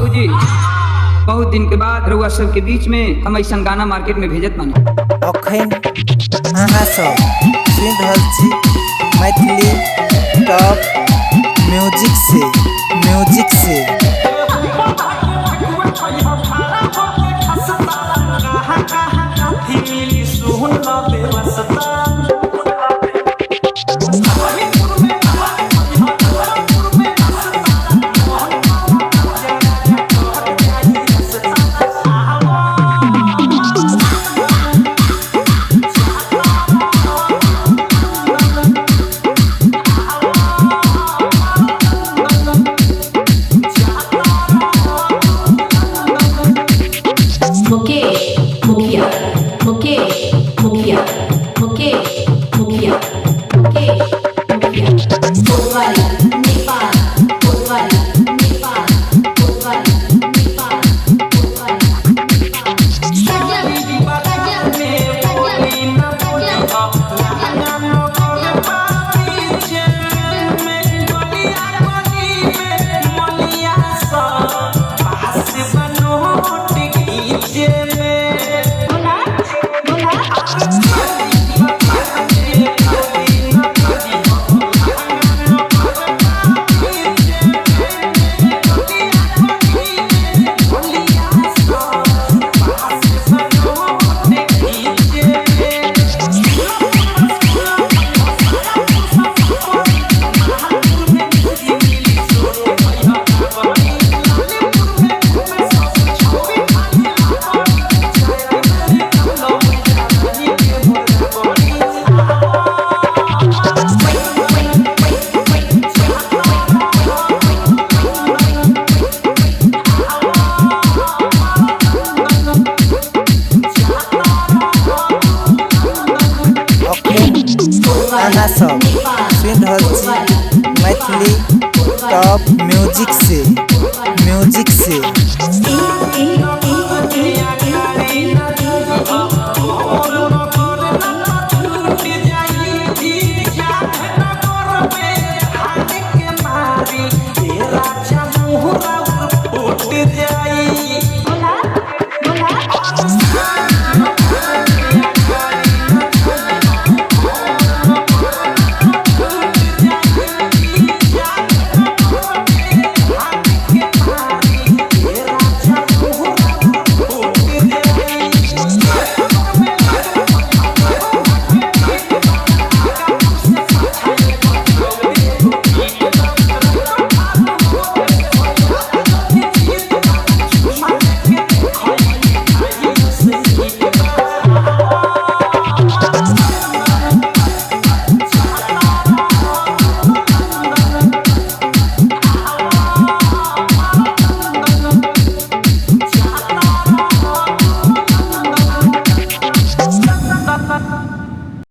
बाबूजी, बहुत दिन के बाद रउआ सब के बीच में हम ऐसा गाना मार्केट में भेजत बानी। अखन अहाँ सब सुनि रहल छी मैथिली टॉप म्यूजिक से अहाँ सब सुनि रहल छी मैथिली टॉप म्यूजिक से